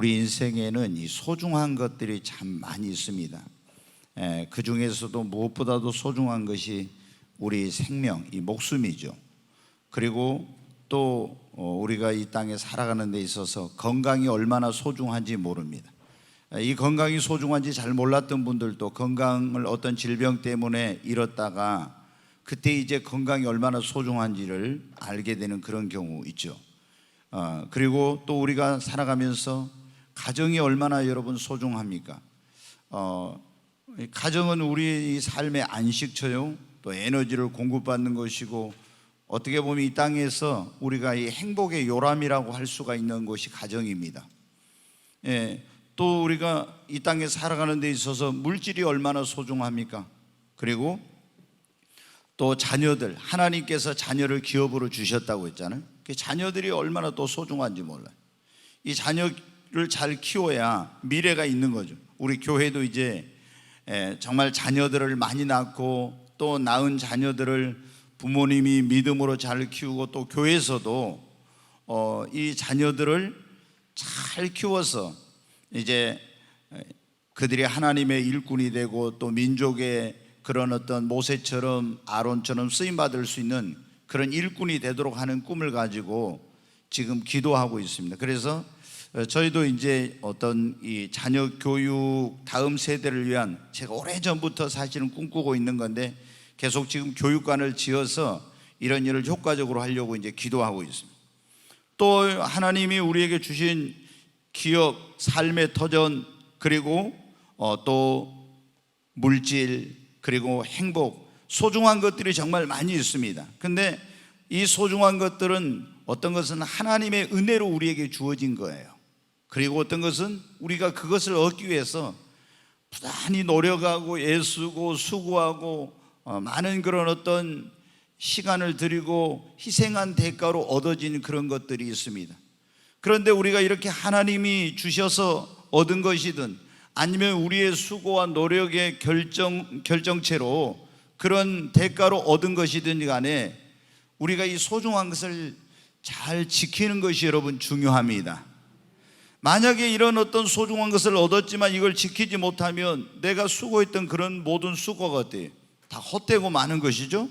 우리 인생에는 이 소중한 것들이 참 많이 있습니다. 그 중에서도 무엇보다도 소중한 것이 우리 생명, 이 목숨이죠. 그리고 또 우리가 이 땅에 살아가는 데 있어서 건강이 얼마나 소중한지 모릅니다. 이 건강이 소중한지 잘 몰랐던 분들도 건강을 어떤 질병 때문에 잃었다가 그때 이제 건강이 얼마나 소중한지를 알게 되는 그런 경우 있죠. 그리고 또 우리가 살아가면서 가정이 얼마나 여러분 소중합니까? 가정은 우리 삶의 안식처요, 또 에너지를 공급받는 것이고, 어떻게 보면 이 땅에서 우리가 이 행복의 요람이라고 할 수가 있는 것이 가정입니다. 또 우리가 이 땅에 살아가는 데 있어서 물질이 얼마나 소중합니까? 그리고 또 자녀들, 하나님께서 자녀를 기업으로 주셨다고 했잖아요. 그 자녀들이 얼마나 또 소중한지 몰라요. 이 자녀를 잘 키워야 미래가 있는 거죠. 우리 교회도 이제 정말 자녀들을 많이 낳고 또 낳은 자녀들을 부모님이 믿음으로 잘 키우고, 또 교회에서도 이 자녀들을 잘 키워서 이제 그들이 하나님의 일꾼이 되고 또 민족의 그런 어떤 모세처럼 아론처럼 쓰임받을 수 있는 그런 일꾼이 되도록 하는 꿈을 가지고 지금 기도하고 있습니다. 그래서 저희도 이제 어떤 이 자녀 교육 다음 세대를 위한, 제가 오래전부터 사실은 꿈꾸고 있는 건데 계속 지금 교육관을 지어서 이런 일을 효과적으로 하려고 이제 기도하고 있습니다. 또 하나님이 우리에게 주신 기업, 삶의 터전, 그리고 또 물질, 그리고 행복, 소중한 것들이 정말 많이 있습니다. 근데 이 소중한 것들은 어떤 것은 하나님의 은혜로 우리에게 주어진 거예요. 그리고 어떤 것은 우리가 그것을 얻기 위해서 부단히 노력하고 애쓰고 수고하고 많은 그런 어떤 시간을 들이고 희생한 대가로 얻어진 그런 것들이 있습니다. 그런데 우리가 이렇게 하나님이 주셔서 얻은 것이든 아니면 우리의 수고와 노력의 결정체로 그런 대가로 얻은 것이든 간에 우리가 이 소중한 것을 잘 지키는 것이 여러분 중요합니다. 만약에 이런 어떤 소중한 것을 얻었지만 이걸 지키지 못하면 내가 수고했던 그런 모든 수고가 어때요? 다 헛되고 마는 것이죠.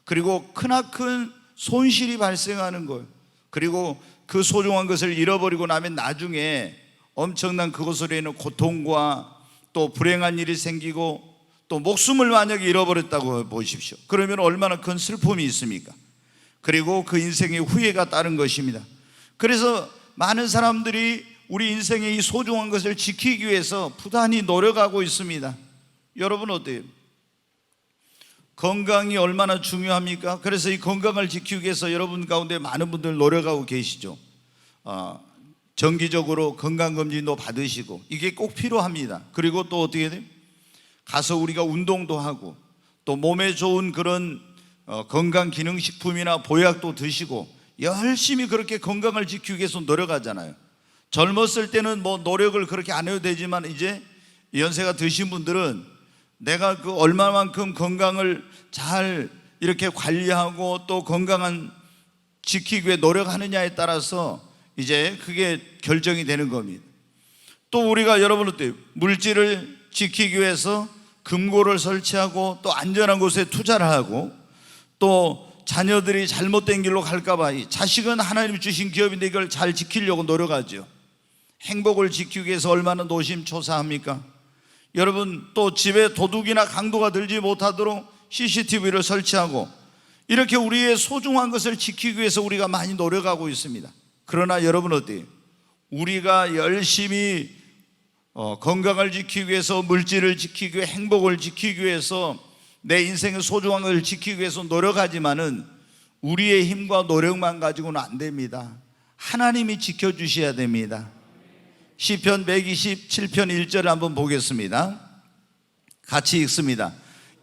그리고 크나큰 손실이 발생하는 거예요. 그리고 그 소중한 것을 잃어버리고 나면 나중에 엄청난 그것으로 인한 고통과 또 불행한 일이 생기고, 또 목숨을 만약에 잃어버렸다고 보십시오. 그러면 얼마나 큰 슬픔이 있습니까? 그리고 그 인생의 후회가 따른 것입니다. 그래서 많은 사람들이 우리 인생의 이 소중한 것을 지키기 위해서 부단히 노력하고 있습니다. 여러분 어때요? 건강이 얼마나 중요합니까? 그래서 이 건강을 지키기 위해서 여러분 가운데 많은 분들 노력하고 계시죠. 정기적으로 건강검진도 받으시고 이게 꼭 필요합니다. 그리고 또 어떻게 돼요? 가서 우리가 운동도 하고 또 몸에 좋은 그런 건강기능식품이나 보약도 드시고 열심히 그렇게 건강을 지키기 위해서 노력하잖아요. 젊었을 때는 뭐 노력을 그렇게 안 해도 되지만 이제 연세가 드신 분들은 내가 그 얼마만큼 건강을 잘 이렇게 관리하고 또 건강한 지키기 위해 노력하느냐에 따라서 이제 그게 결정이 되는 겁니다. 또 우리가 여러분 어때요? 물질을 지키기 위해서 금고를 설치하고 또 안전한 곳에 투자를 하고, 또 자녀들이 잘못된 길로 갈까봐 자식은 하나님이 주신 기업인데 이걸 잘 지키려고 노력하죠. 행복을 지키기 위해서 얼마나 노심초사합니까? 여러분 또 집에 도둑이나 강도가 들지 못하도록 CCTV를 설치하고 이렇게 우리의 소중한 것을 지키기 위해서 우리가 많이 노력하고 있습니다. 그러나 여러분 어때요? 우리가 열심히 건강을 지키기 위해서, 물질을 지키기 위해, 행복을 지키기 위해서, 내 인생의 소중한 것을 지키기 위해서 노력하지만은 우리의 힘과 노력만 가지고는 안 됩니다. 하나님이 지켜주셔야 됩니다. 시편 127편 1절을 한번 보겠습니다. 같이 읽습니다.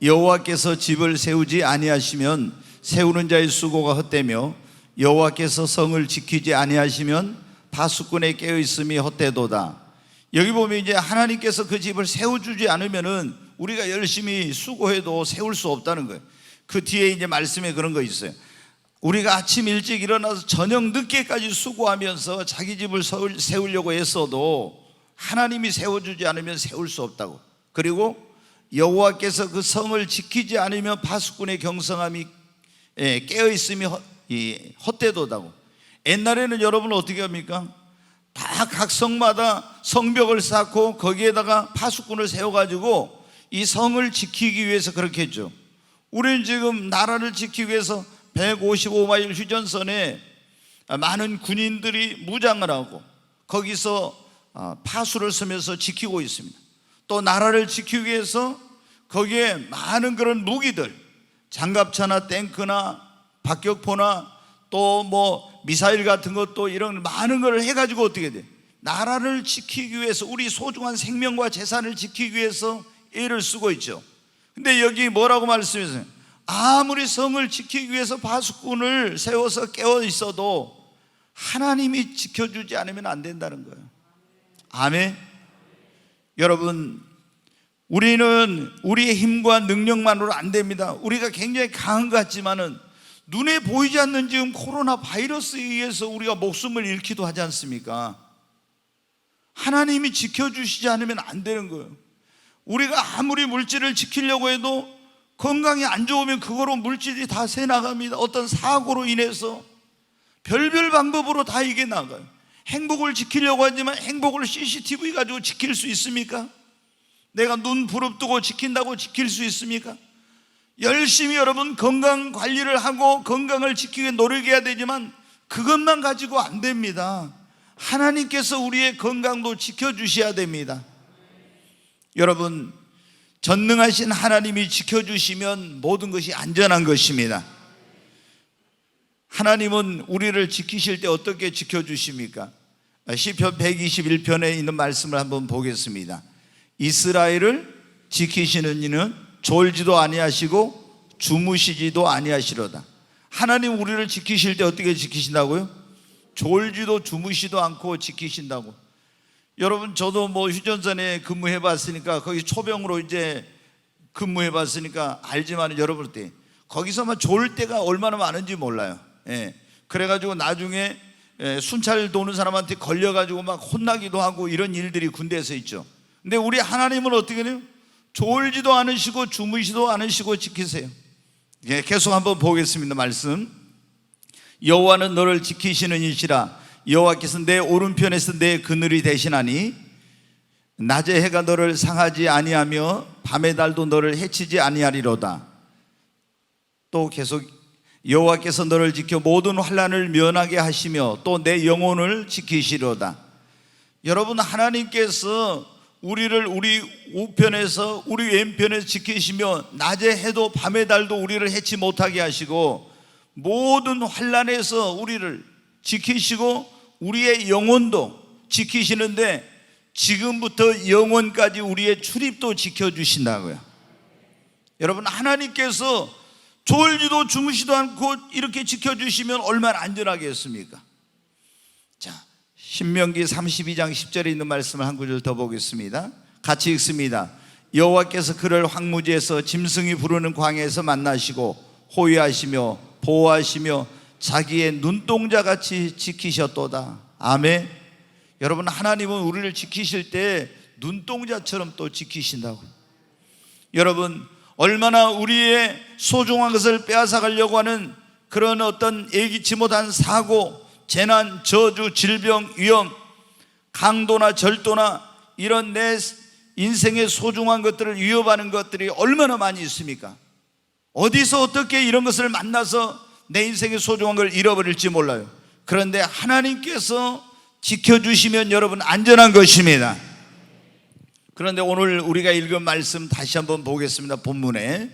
여호와께서 집을 세우지 아니하시면 세우는 자의 수고가 헛되며 여호와께서 성을 지키지 아니하시면 파수꾼의 깨어있음이 헛되도다. 여기 보면 이제 하나님께서 그 집을 세워주지 않으면은 우리가 열심히 수고해도 세울 수 없다는 거예요. 그 뒤에 이제 말씀에 그런 거 있어요. 우리가 아침 일찍 일어나서 저녁 늦게까지 수고하면서 자기 집을 세우려고 했어도 하나님이 세워주지 않으면 세울 수 없다고. 그리고 여호와께서 그 성을 지키지 않으면 파수꾼의 경성함이 깨어있음이 헛되도다고. 옛날에는 여러분 어떻게 합니까? 다 각 성마다 성벽을 쌓고 거기에다가 파수꾼을 세워가지고 이 성을 지키기 위해서 그렇게 했죠. 우리는 지금 나라를 지키기 위해서 155마일 휴전선에 많은 군인들이 무장을 하고 거기서 파수를 쓰면서 지키고 있습니다. 또 나라를 지키기 위해서 거기에 많은 그런 무기들, 장갑차나 탱크나 박격포나 또 뭐 미사일 같은 것도 이런 많은 걸 해가지고 어떻게 돼? 나라를 지키기 위해서, 우리 소중한 생명과 재산을 지키기 위해서 애를 쓰고 있죠. 근데 여기 뭐라고 말씀하세요? 아무리 성을 지키기 위해서 파수꾼을 세워서 깨어 있어도 하나님이 지켜주지 않으면 안 된다는 거예요. 아멘. 여러분, 우리는 우리의 힘과 능력만으로 안 됩니다. 우리가 굉장히 강한 것 같지만은 눈에 보이지 않는 지금 코로나 바이러스에 의해서 우리가 목숨을 잃기도 하지 않습니까? 하나님이 지켜주시지 않으면 안 되는 거예요. 우리가 아무리 물질을 지키려고 해도 건강이 안 좋으면 그거로 물질이 다 새 나갑니다. 어떤 사고로 인해서 별별 방법으로 다 이게 나가요. 행복을 지키려고 하지만 행복을 CCTV 가지고 지킬 수 있습니까? 내가 눈 부릅뜨고 지킨다고 지킬 수 있습니까? 열심히 여러분 건강 관리를 하고 건강을 지키기 위해 노력해야 되지만 그것만 가지고 안 됩니다. 하나님께서 우리의 건강도 지켜주셔야 됩니다. 여러분, 전능하신 하나님이 지켜주시면 모든 것이 안전한 것입니다. 하나님은 우리를 지키실 때 어떻게 지켜주십니까? 시편 121편에 있는 말씀을 한번 보겠습니다. 이스라엘을 지키시는 이는 졸지도 아니하시고 주무시지도 아니하시로다. 하나님 우리를 지키실 때 어떻게 지키신다고요? 졸지도 주무시도 않고 지키신다고. 여러분, 저도 뭐 휴전선에 근무해 봤으니까, 거기 초병으로 이제 근무해 봤으니까 알지만 여러분 때 거기서만 졸 때가 얼마나 많은지 몰라요. 그래가지고 나중에 순찰 도는 사람한테 걸려가지고 막 혼나기도 하고 이런 일들이 군대에서 있죠. 근데 우리 하나님은 어떻게 해요? 졸지도 않으시고 주무시도 않으시고 지키세요. 계속 한번 보겠습니다. 말씀. 여호와는 너를 지키시는 이시라. 여호와께서 내 오른편에서 내 그늘이 되시나니 낮에 해가 너를 상하지 아니하며 밤의 달도 너를 해치지 아니하리로다. 또 계속 여호와께서 너를 지켜 모든 환난을 면하게 하시며 또 내 영혼을 지키시리로다. 여러분, 하나님께서 우리를 우리 우편에서 우리 왼편에서 지키시며 낮에 해도 밤의 달도 우리를 해치 못하게 하시고 모든 환난에서 우리를 지키시고 우리의 영혼도 지키시는데 지금부터 영혼까지 우리의 출입도 지켜주신다고요. 여러분, 하나님께서 졸지도 주무시도 않고 이렇게 지켜주시면 얼마나 안전하겠습니까? 자, 신명기 32장 10절에 있는 말씀을 한 구절 더 보겠습니다. 같이 읽습니다. 여호와께서 그를 황무지에서 짐승이 부르는 광야에서 만나시고 호위하시며 보호하시며 자기의 눈동자같이 지키셨도다. 아멘. 여러분, 하나님은 우리를 지키실 때 눈동자처럼 또 지키신다고. 여러분, 얼마나 우리의 소중한 것을 빼앗아 가려고 하는 그런 어떤 예기치 못한 사고, 재난, 저주, 질병, 위험, 강도나 절도나 이런 내 인생의 소중한 것들을 위협하는 것들이 얼마나 많이 있습니까? 어디서 어떻게 이런 것을 만나서 내 인생의 소중한 걸 잃어버릴지 몰라요. 그런데 하나님께서 지켜주시면 여러분 안전한 것입니다. 그런데 오늘 우리가 읽은 말씀 다시 한번 보겠습니다. 본문에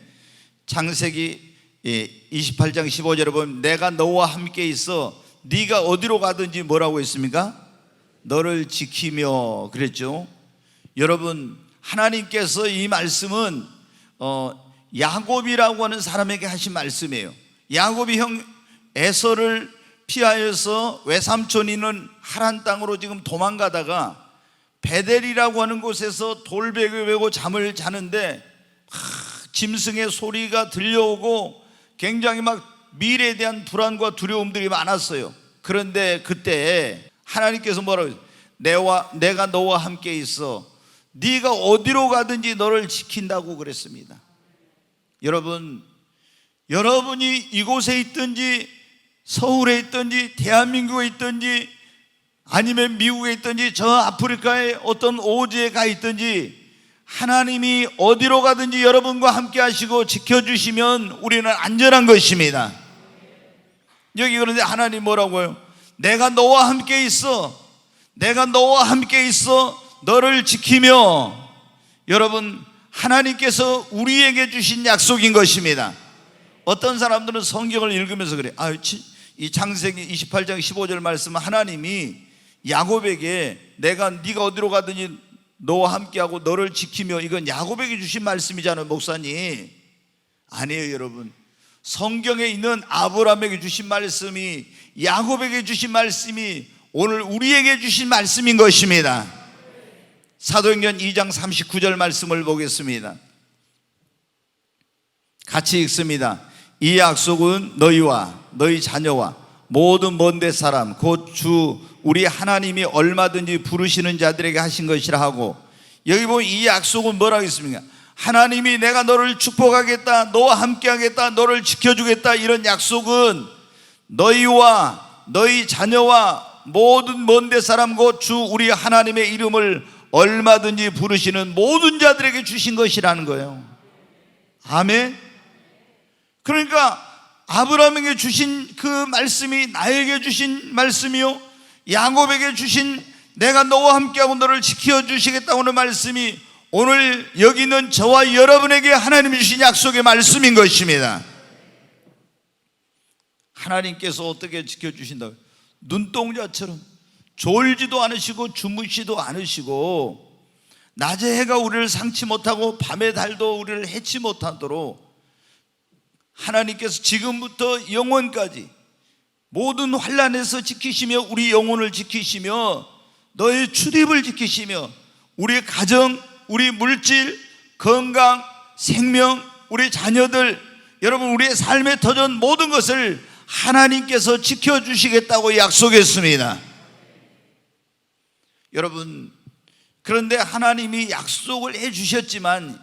창세기 28장 15절에 보면 내가 너와 함께 있어 네가 어디로 가든지 뭐라고 했습니까? 너를 지키며 그랬죠. 여러분, 하나님께서 이 말씀은 야곱이라고 하는 사람에게 하신 말씀이에요. 야곱이 형 에서를 피하여서 외삼촌이 있는 하란 땅으로 지금 도망가다가 베델이라고 하는 곳에서 돌베개 메고 잠을 자는데 짐승의 소리가 들려오고 굉장히 막 미래에 대한 불안과 두려움들이 많았어요. 그런데 그때 하나님께서 뭐라고 했어요? 내가 너와 함께 있어. 네가 어디로 가든지 너를 지킨다고 그랬습니다. 여러분이 이곳에 있든지 서울에 있든지 대한민국에 있든지 아니면 미국에 있든지 저 아프리카의 어떤 오지에 가 있든지 하나님이 어디로 가든지 여러분과 함께 하시고 지켜주시면 우리는 안전한 것입니다. 여기 그런데 하나님 뭐라고요? 내가 너와 함께 있어. 내가 너와 함께 있어. 너를 지키며. 여러분, 하나님께서 우리에게 주신 약속인 것입니다. 어떤 사람들은 성경을 읽으면서 그래. 이 창세기 28장 15절 말씀은 하나님이 야곱에게 네가 어디로 가든지 너와 함께하고 너를 지키며, 이건 야곱에게 주신 말씀이잖아요, 목사님. 아니에요, 여러분. 성경에 있는 아브라함에게 주신 말씀이, 야곱에게 주신 말씀이 오늘 우리에게 주신 말씀인 것입니다. 사도행전 2장 39절 말씀을 보겠습니다. 같이 읽습니다. 이 약속은 너희와 너희 자녀와 모든 먼데 사람 곧 주 우리 하나님이 얼마든지 부르시는 자들에게 하신 것이라 하고, 여기 보면 이 약속은 뭐라고 했습니까? 하나님이 내가 너를 축복하겠다, 너와 함께 하겠다, 너를 지켜주겠다, 이런 약속은 너희와 너희 자녀와 모든 먼데 사람 곧 주 우리 하나님의 이름을 얼마든지 부르시는 모든 자들에게 주신 것이라는 거예요. 아멘. 그러니까 아브라함에게 주신 그 말씀이 나에게 주신 말씀이요, 야곱에게 주신 내가 너와 함께하고 너를 지켜주시겠다고 하는 말씀이 오늘 여기 있는 저와 여러분에게 하나님이 주신 약속의 말씀인 것입니다. 하나님께서 어떻게 지켜주신다고요? 눈동자처럼 졸지도 않으시고 주무시도 않으시고, 낮에 해가 우리를 상치 못하고 밤에 달도 우리를 해치 못하도록 하나님께서 지금부터 영원까지 모든 환난에서 지키시며 우리 영혼을 지키시며 너의 출입을 지키시며 우리의 가정, 우리 물질, 건강, 생명, 우리 자녀들, 여러분 우리의 삶의 터전 모든 것을 하나님께서 지켜주시겠다고 약속했습니다. 여러분, 그런데 하나님이 약속을 해주셨지만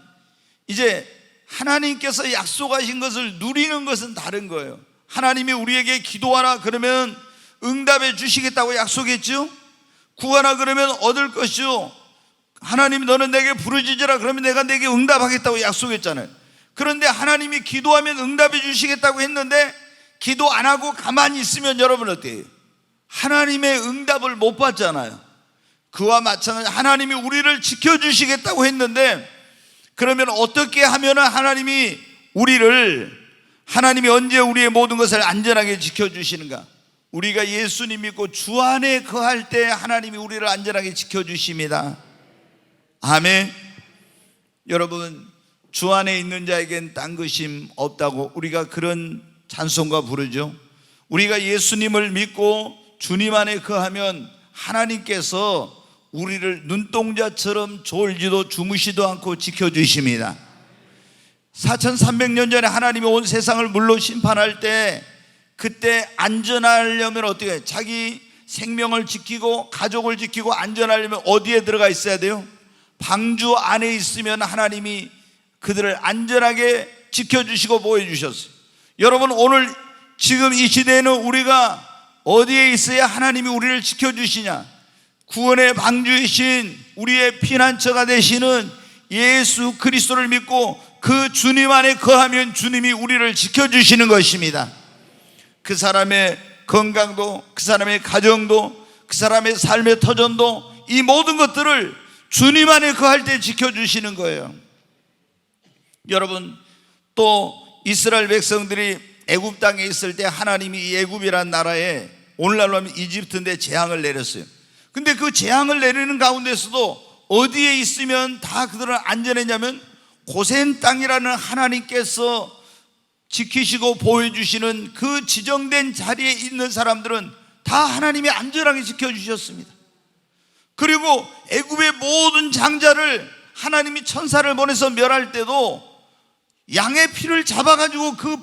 이제 하나님께서 약속하신 것을 누리는 것은 다른 거예요. 하나님이 우리에게 기도하라 그러면 응답해 주시겠다고 약속했죠. 구하라 그러면 얻을 것이요, 하나님 너는 내게 부르짖으라 그러면 내가 내게 응답하겠다고 약속했잖아요. 그런데 하나님이 기도하면 응답해 주시겠다고 했는데 기도 안 하고 가만히 있으면 여러분 어때요? 하나님의 응답을 못 받잖아요. 그와 마찬가지 하나님이 우리를 지켜주시겠다고 했는데, 그러면 어떻게 하면 하나님이 언제 우리의 모든 것을 안전하게 지켜주시는가? 우리가 예수님 믿고 주 안에 거할 때 하나님이 우리를 안전하게 지켜주십니다. 아멘. 여러분, 주 안에 있는 자에겐 딴 것임 없다고 우리가 그런 찬송가 부르죠. 우리가 예수님을 믿고 주님 안에 거하면 하나님께서 우리를 눈동자처럼 졸지도 주무시도 않고 지켜주십니다. 4300년 전에 하나님이 온 세상을 물로 심판할 때, 그때 안전하려면 어떻게 해요? 자기 생명을 지키고 가족을 지키고 안전하려면 어디에 들어가 있어야 돼요? 방주 안에 있으면 하나님이 그들을 안전하게 지켜주시고 보호해주셨어요. 여러분, 오늘 지금 이 시대에는 우리가 어디에 있어야 하나님이 우리를 지켜주시냐? 구원의 방주이신 우리의 피난처가 되시는 예수 그리스도를 믿고 그 주님 안에 거하면 주님이 우리를 지켜주시는 것입니다. 그 사람의 건강도, 그 사람의 가정도, 그 사람의 삶의 터전도, 이 모든 것들을 주님 안에 거할 때 지켜주시는 거예요. 여러분, 또 이스라엘 백성들이 애굽 땅에 있을 때 하나님이 이 애굽이라는 나라에, 오늘날로 하면 이집트인데 재앙을 내렸어요. 근데 그 재앙을 내리는 가운데서도 어디에 있으면 다 그들은 안전했냐면 고센 땅이라는 하나님께서 지키시고 보호해주시는 그 지정된 자리에 있는 사람들은 다 하나님이 안전하게 지켜주셨습니다. 그리고 애굽의 모든 장자를 하나님이 천사를 보내서 멸할 때도 양의 피를 잡아가지고 그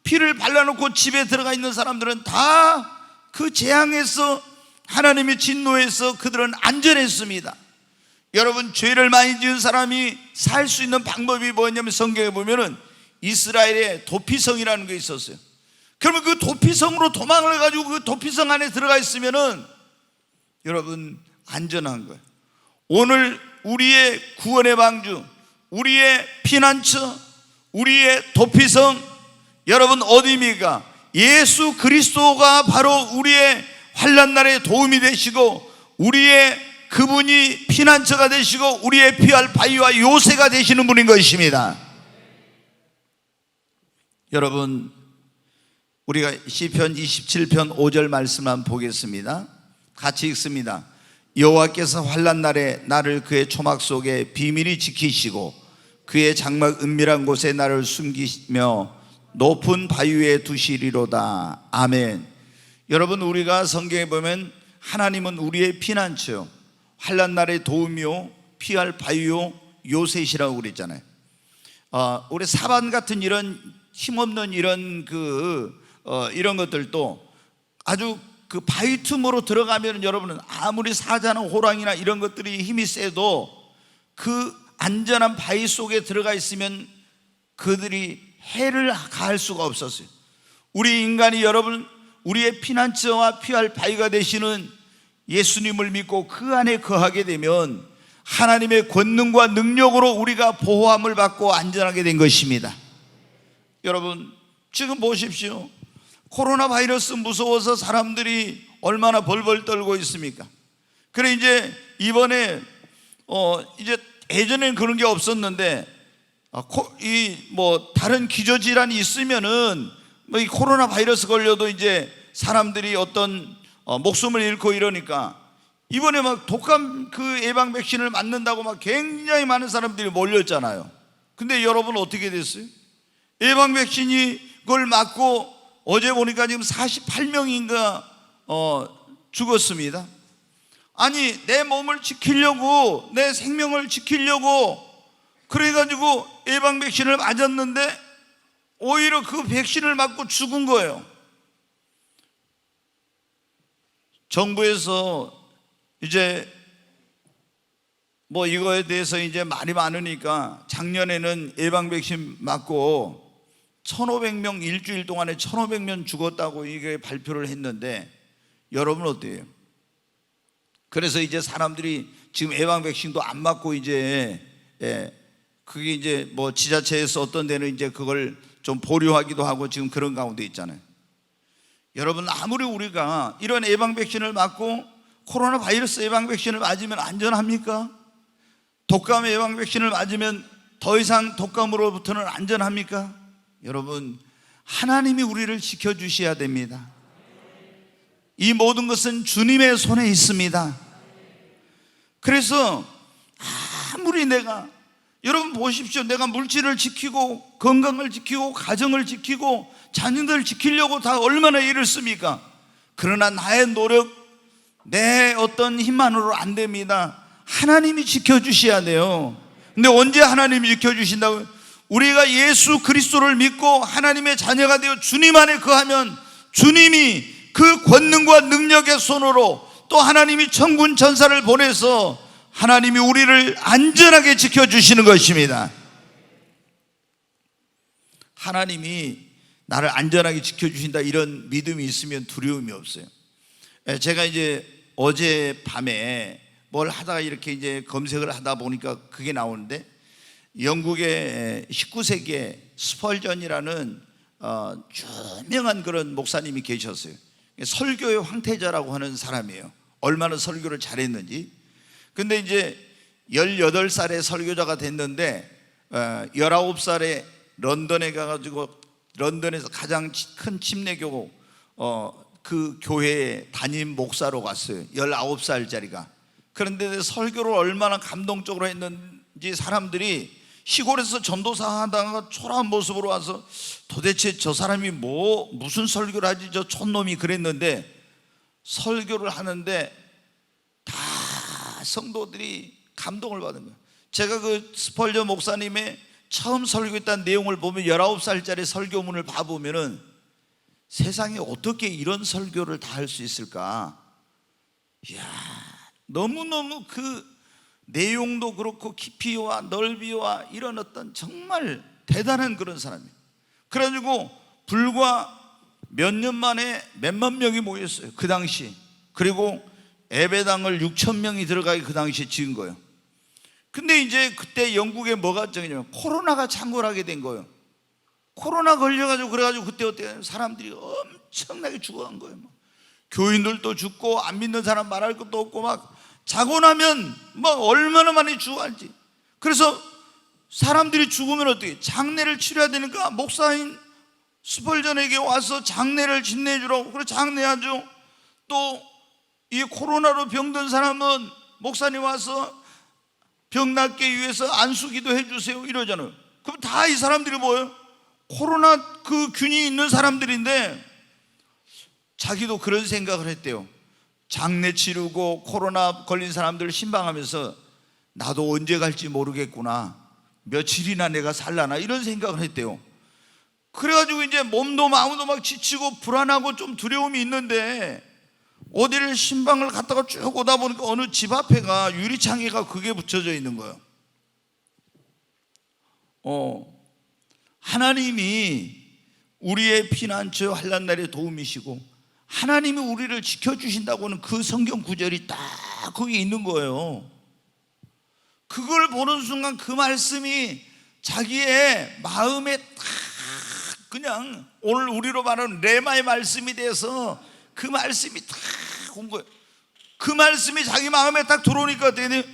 피를 발라놓고 집에 들어가 있는 사람들은 다 그 재앙에서, 하나님의 진노에서 그들은 안전했습니다. 여러분, 죄를 많이 지은 사람이 살 수 있는 방법이 뭐였냐면, 성경에 보면은 이스라엘에 도피성이라는 게 있었어요. 그러면 그 도피성으로 도망을 가지고 그 도피성 안에 들어가 있으면은 여러분 안전한 거예요. 오늘 우리의 구원의 방주, 우리의 피난처, 우리의 도피성, 여러분 어디입니까? 예수 그리스도가 바로 우리의 환난 날에 도움이 되시고, 우리의 그분이 피난처가 되시고, 우리의 피할 바위와 요새가 되시는 분인 것입니다. 여러분, 우리가 시편 27편 5절 말씀만 보겠습니다. 같이 읽습니다. 여호와께서 환난 날에 나를 그의 초막 속에 비밀히 지키시고 그의 장막 은밀한 곳에 나를 숨기며 높은 바위 위에 두시리로다. 아멘. 여러분, 우리가 성경에 보면 하나님은 우리의 피난처요, 환난 날의 도움이요, 피할 바위요, 요새시라고 그랬잖아요. 우리 사반 같은 이런 힘없는 이런 이런 것들도 아주 그 바위 틈으로 들어가면 여러분은 아무리 사자나 호랑이나 이런 것들이 힘이 세도 그 안전한 바위 속에 들어가 있으면 그들이 해를 가할 수가 없었어요. 우리 인간이 여러분, 우리의 피난처와 피할 바위가 되시는 예수님을 믿고 그 안에 거하게 되면 하나님의 권능과 능력으로 우리가 보호함을 받고 안전하게 된 것입니다. 여러분, 지금 보십시오. 코로나 바이러스 무서워서 사람들이 얼마나 벌벌 떨고 있습니까? 그래 이제 이번에 이제 예전에는 그런 게 없었는데 다른 기저질환이 있으면은 이 코로나 바이러스 걸려도 이제 사람들이 어떤 목숨을 잃고 이러니까 이번에 막 독감 그 예방 백신을 맞는다고 막 굉장히 많은 사람들이 몰렸잖아요. 근데 여러분 어떻게 됐어요? 예방 백신이 그걸 맞고 어제 보니까 지금 48명인가 죽었습니다. 아니, 내 몸을 지키려고, 내 생명을 지키려고 그래가지고 예방 백신을 맞았는데 오히려 그 백신을 맞고 죽은 거예요. 정부에서 이제 이거에 대해서 이제 말이 많으니까 작년에는 예방 백신 맞고 1,500명, 일주일 동안에 1,500명 죽었다고 이게 발표를 했는데 여러분 어때요? 그래서 이제 사람들이 지금 예방 백신도 안 맞고 이제 그게 이제 지자체에서 어떤 데는 이제 그걸 좀 보류하기도 하고 지금 그런 가운데 있잖아요. 여러분, 아무리 우리가 이런 예방 백신을 맞고 코로나 바이러스 예방 백신을 맞으면 안전합니까? 독감 예방 백신을 맞으면 더 이상 독감으로부터는 안전합니까? 여러분, 하나님이 우리를 지켜주셔야 됩니다. 이 모든 것은 주님의 손에 있습니다. 그래서 아무리 여러분 보십시오. 내가 물질을 지키고 건강을 지키고 가정을 지키고 자녀들을 지키려고 다 얼마나 일을 씁니까? 그러나 나의 노력, 내 어떤 힘만으로 안 됩니다. 하나님이 지켜주셔야 돼요. 근데 언제 하나님이 지켜주신다고요? 우리가 예수 그리스도를 믿고 하나님의 자녀가 되어 주님 안에 거하면 주님이 그 권능과 능력의 손으로 또 하나님이 천군 천사를 보내서 하나님이 우리를 안전하게 지켜주시는 것입니다. 하나님이 나를 안전하게 지켜주신다, 이런 믿음이 있으면 두려움이 없어요. 제가 이제 어제 밤에 뭘 하다가 이렇게 이제 검색을 하다 보니까 그게 나오는데, 영국의 19세기에 스펄전이라는 유명한 그런 목사님이 계셨어요. 설교의 황태자라고 하는 사람이에요. 얼마나 설교를 잘했는지. 근데 이제 18살에 설교자가 됐는데 19살에 런던에 가가지고 런던에서 가장 큰 침례교 그 교회에 담임 목사로 갔어요. 19살짜리가. 그런데 설교를 얼마나 감동적으로 했는지 사람들이 시골에서 전도사 하다가 초라한 모습으로 와서 도대체 저 사람이 무슨 설교를 하지, 저 촌놈이, 그랬는데 설교를 하는데 다 성도들이 감동을 받은 거예요. 제가 그 스펄전 목사님의 처음 설교했던 내용을 보면 19살짜리 설교문을 봐보면은 세상에 어떻게 이런 설교를 다 할 수 있을까? 이야, 너무너무 그 내용도 그렇고 깊이와 넓이와 이런 어떤 정말 대단한 그런 사람이에요. 그래가지고 불과 몇 년 만에 몇만 명이 모였어요, 그 당시. 그리고 예배당을 6천 명이 들어가게 그 당시에 지은 거예요. 근데 이제 그때 영국에 뭐가 정이냐면 코로나가 창궐하게 된 거예요. 코로나 걸려가지고, 그래가지고 그때 어때요? 사람들이 엄청나게 죽어간 거예요. 교인들도 죽고, 안 믿는 사람 말할 것도 없고, 막 자고 나면 막 얼마나 많이 죽어갈지. 그래서 사람들이 죽으면 어떻게, 장례를 치러야 되니까 목사인 스펄전에게 와서 장례를 진내주라고. 그래, 장례하죠. 또 이 코로나로 병든 사람은 목사님 와서 병 낫게 위해서 안수기도 해주세요 이러잖아요. 그럼 다 이 사람들이 뭐예요? 코로나 그 균이 있는 사람들인데, 자기도 그런 생각을 했대요. 장례 치르고 코로나 걸린 사람들을 신방하면서 나도 언제 갈지 모르겠구나, 며칠이나 내가 살라나, 이런 생각을 했대요. 그래가지고 이제 몸도 마음도 막 지치고 불안하고 좀 두려움이 있는데, 어디를 신방을 갔다가 쭉 오다 보니까 어느 집 앞에가 유리창에가 그게 붙여져 있는 거예요. 하나님이 우리의 피난처 환난 날에 도움이시고 하나님이 우리를 지켜주신다고는 그 성경 구절이 딱 거기 있는 거예요. 그걸 보는 순간 그 말씀이 자기의 마음에 딱 그냥 오늘 우리로 말하는 레마의 말씀이 돼서 그 말씀이 딱 온 거예요. 그 말씀이 자기 마음에 딱 들어오니까 어떻게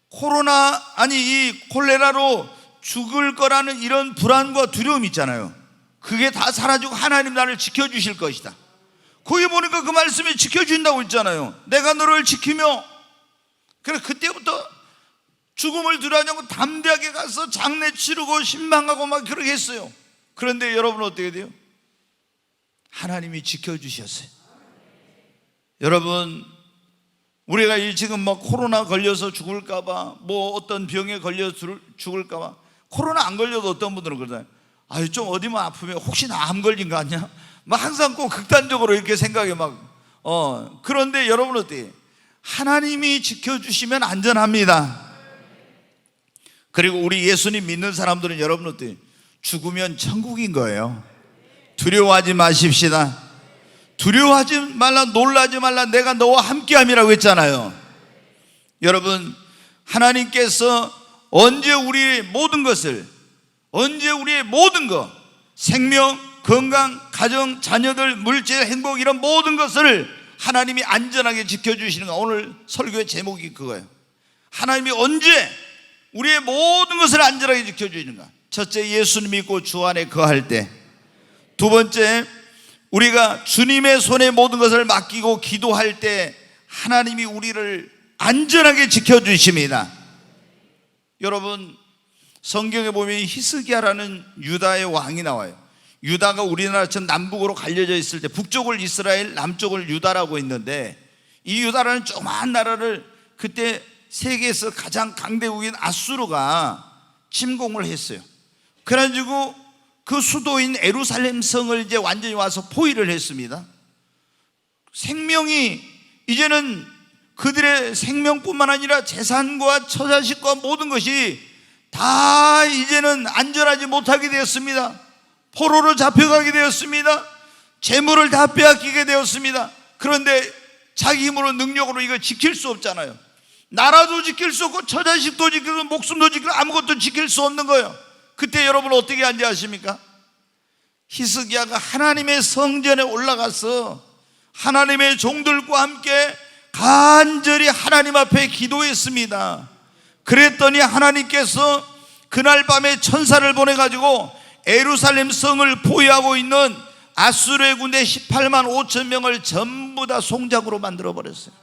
코로나, 아니 이 콜레라로 죽을 거라는 이런 불안과 두려움이 있잖아요. 그게 다 사라지고 하나님 나를 지켜주실 것이다. 거기 보니까 그 말씀이 지켜준다고 있잖아요. 내가 너를 지키며. 그래서 그때부터 죽음을 두려워하지 않고 담대하게 가서 장례 치르고 신방하고 막 그렇게 했어요. 그런데 여러분 어떻게 돼요? 하나님이 지켜주셨어요. 여러분, 우리가 지금 뭐 코로나 걸려서 죽을까봐, 뭐 어떤 병에 걸려서 죽을까봐, 코로나 안 걸려도 어떤 분들은 그러잖아요. 아유, 좀 어디만 아프면 혹시 나 암 걸린 거 아니야? 막 항상 꼭 극단적으로 이렇게 생각해 막. 그런데 여러분 어때요? 하나님이 지켜주시면 안전합니다. 그리고 우리 예수님 믿는 사람들은 여러분 어때요? 죽으면 천국인 거예요. 두려워하지 마십시다. 두려워하지 말라, 놀라지 말라, 내가 너와 함께함이라고 했잖아요. 여러분, 하나님께서 언제 우리의 모든 것을, 언제 우리의 모든 것, 생명, 건강, 가정, 자녀들, 물질, 행복, 이런 모든 것을 하나님이 안전하게 지켜주시는 거. 오늘 설교의 제목이 그거예요. 하나님이 언제 우리의 모든 것을 안전하게 지켜주시는가. 첫째, 예수님 믿고 주 안에 거할 때. 두 번째, 우리가 주님의 손에 모든 것을 맡기고 기도할 때 하나님이 우리를 안전하게 지켜주십니다. 여러분, 성경에 보면 히스기야라는 유다의 왕이 나와요. 유다가 우리나라처럼 남북으로 갈려져 있을 때 북쪽을 이스라엘, 남쪽을 유다라고 했는데, 이 유다라는 조그마한 나라를 그때 세계에서 가장 강대국인 아수르가 침공을 했어요. 그래가지고 그 수도인 예루살렘 성을 이제 완전히 와서 포위를 했습니다. 생명이 이제는 그들의 생명뿐만 아니라 재산과 처자식과 모든 것이 다 이제는 안전하지 못하게 되었습니다. 포로로 잡혀가게 되었습니다. 재물을 다 빼앗기게 되었습니다. 그런데 자기 힘으로, 능력으로 이거 지킬 수 없잖아요. 나라도 지킬 수 없고 처자식도 지키고 목숨도 지키고 아무것도 지킬 수 없는 거예요. 그때 여러분 어떻게 한지 아십니까? 히스기야가 하나님의 성전에 올라가서 하나님의 종들과 함께 간절히 하나님 앞에 기도했습니다. 그랬더니 하나님께서 그날 밤에 천사를 보내가지고 예루살렘 성을 포위하고 있는 아수르의 군대 18만 5천 명을 전부 다 송장으로 만들어버렸어요.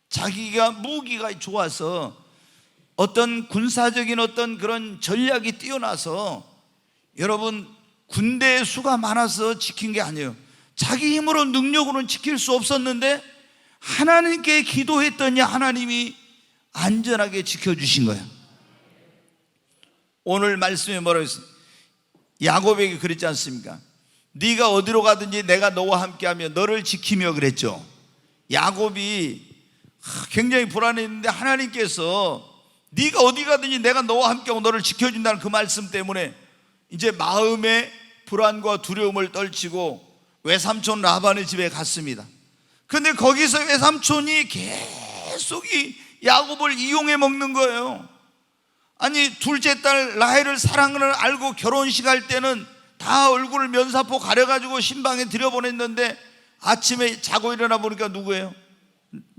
자기가 무기가 좋아서, 어떤 군사적인 어떤 그런 전략이 뛰어나서, 여러분 군대의 수가 많아서 지킨 게 아니에요. 자기 힘으로, 능력으로는 지킬 수 없었는데 하나님께 기도했더니 하나님이 안전하게 지켜주신 거예요. 오늘 말씀에 뭐라고 했어요? 야곱에게 그랬지 않습니까? 네가 어디로 가든지 내가 너와 함께하며 너를 지키며 그랬죠. 야곱이 굉장히 불안했는데 하나님께서 네가 어디 가든지 내가 너와 함께하고 너를 지켜준다는 그 말씀 때문에 이제 마음의 불안과 두려움을 떨치고 외삼촌 라반의 집에 갔습니다. 그런데 거기서 외삼촌이 계속 이 야곱을 이용해 먹는 거예요. 아니, 둘째 딸 라헬을 사랑을 알고 결혼식 할 때는 다 얼굴을 면사포 가려가지고 신방에 들여보냈는데 아침에 자고 일어나 보니까 누구예요?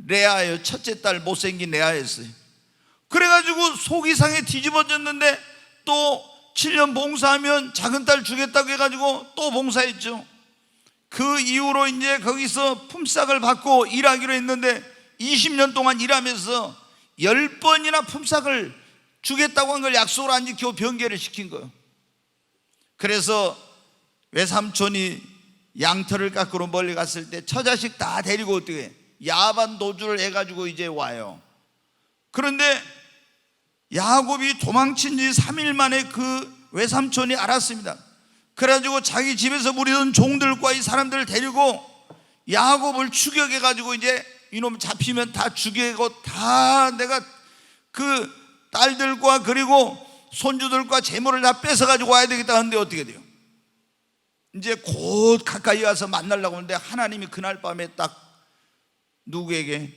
레아예요. 첫째 딸 못생긴 레아였어요. 그래가지고 속이 상해 뒤집어졌는데 또 7년 봉사하면 작은 딸 주겠다고 해가지고 또 봉사했죠. 그 이후로 이제 거기서 품삯을 받고 일하기로 했는데 20년 동안 일하면서 10번이나 품삯을 주겠다고 한 걸 약속을 안 지키고 변개를 시킨 거예요. 그래서 외삼촌이 양털을 깎으러 멀리 갔을 때 처자식 다 데리고 어떻게 해? 야반 도주를 해가지고 이제 와요. 그런데 야곱이 도망친 지 3일 만에 그 외삼촌이 알았습니다. 그래가지고 자기 집에서 부리던 종들과 이 사람들을 데리고 야곱을 추격해가지고 이제 이놈 잡히면 다 죽이고 다 내가 그 딸들과 그리고 손주들과 재물을 다 뺏어가지고 와야 되겠다 하는데 어떻게 돼요? 이제 곧 가까이 와서 만나려고 하는데 하나님이 그날 밤에 딱 누구에게?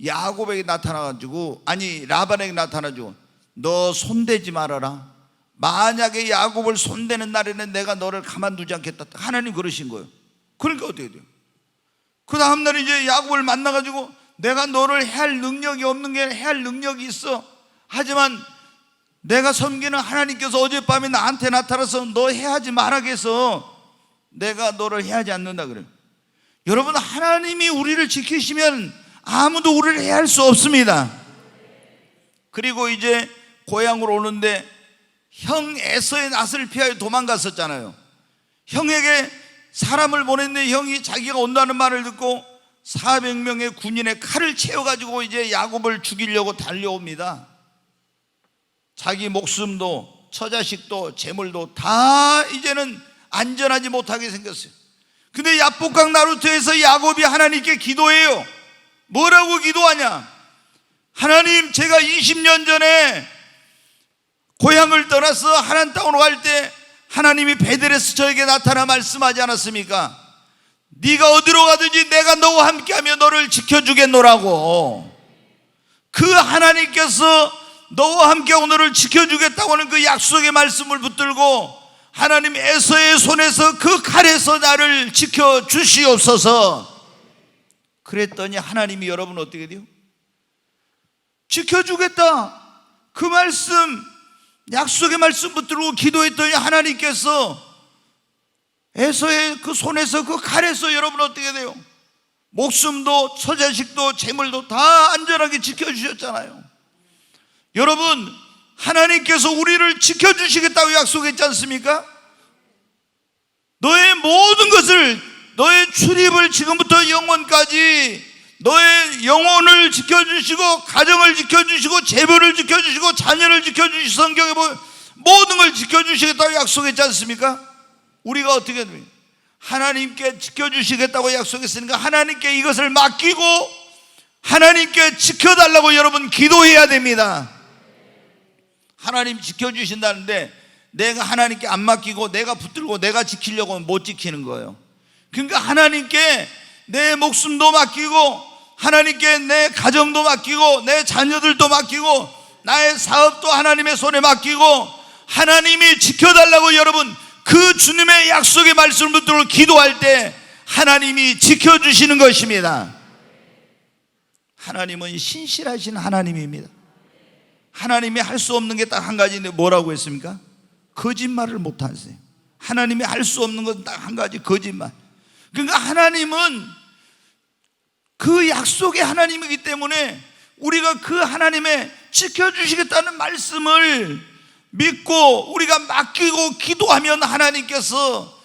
야곱에게 나타나가지고, 아니 라반에게 나타나가지고 너 손대지 말아라. 만약에 야곱을 손대는 날에는 내가 너를 가만두지 않겠다. 하나님 그러신 거예요. 그러니까 어떻게 돼요? 그 다음날 이제 야곱을 만나가지고 내가 너를 해할 능력이 없는 게 해할 능력이 있어. 하지만 내가 섬기는 하나님께서 어젯밤에 나한테 나타나서 너 해하지 말라해서 내가 너를 해하지 않는다 그래요. 여러분, 하나님이 우리를 지키시면 아무도 우리를 해할 수 없습니다. 그리고 이제 고향으로 오는데 형 에서의 낯을 피하여 도망갔었잖아요. 형에게 사람을 보냈는데 형이 자기가 온다는 말을 듣고 400명의 군인의 칼을 채워가지고 이제 야곱을 죽이려고 달려옵니다. 자기 목숨도 처자식도 재물도 다 이제는 안전하지 못하게 생겼어요. 근데 야복강 나루터에서 야곱이 하나님께 기도해요. 뭐라고 기도하냐? 하나님, 제가 20년 전에 고향을 떠나서 하나님 땅으로 갈 때 하나님이 베델에서 저에게 나타나 말씀하지 않았습니까? 네가 어디로 가든지 내가 너와 함께하며 너를 지켜주겠노라고. 그 하나님께서 너와 함께하고 너를 지켜주겠다고 하는 그 약속의 말씀을 붙들고 하나님 에서의 손에서 그 칼에서 나를 지켜주시옵소서. 그랬더니 하나님이 여러분 어떻게 돼요? 지켜주겠다. 그 말씀, 약속의 말씀 붙들고 기도했더니 하나님께서 에서의 그 손에서 그 칼에서 여러분 어떻게 돼요? 목숨도 처자식도 재물도 다 안전하게 지켜주셨잖아요. 여러분, 하나님께서 우리를 지켜주시겠다고 약속했지 않습니까? 너의 모든 것을, 너의 출입을 지금부터 영원까지 너의 영혼을 지켜주시고 가정을 지켜주시고 재물을 지켜주시고 자녀를 지켜주시고 성경에 보면 모든 걸 지켜주시겠다고 약속했지 않습니까? 우리가 어떻게 됩니까? 하나님께 지켜주시겠다고 약속했으니까 하나님께 이것을 맡기고 하나님께 지켜달라고 여러분 기도해야 됩니다. 하나님 지켜주신다는데 내가 하나님께 안 맡기고 내가 붙들고 내가 지키려고 하면 못 지키는 거예요. 그러니까 하나님께 내 목숨도 맡기고 하나님께 내 가정도 맡기고 내 자녀들도 맡기고 나의 사업도 하나님의 손에 맡기고 하나님이 지켜달라고 여러분 그 주님의 약속의 말씀을 붙들고 기도할 때 하나님이 지켜주시는 것입니다. 하나님은 신실하신 하나님입니다. 하나님이 할 수 없는 게 딱 한 가지인데 뭐라고 했습니까? 거짓말을 못하세요. 하나님이 할 수 없는 건 딱 한 가지, 거짓말. 그러니까 하나님은 그 약속의 하나님이기 때문에 우리가 그 하나님의 지켜주시겠다는 말씀을 믿고 우리가 맡기고 기도하면 하나님께서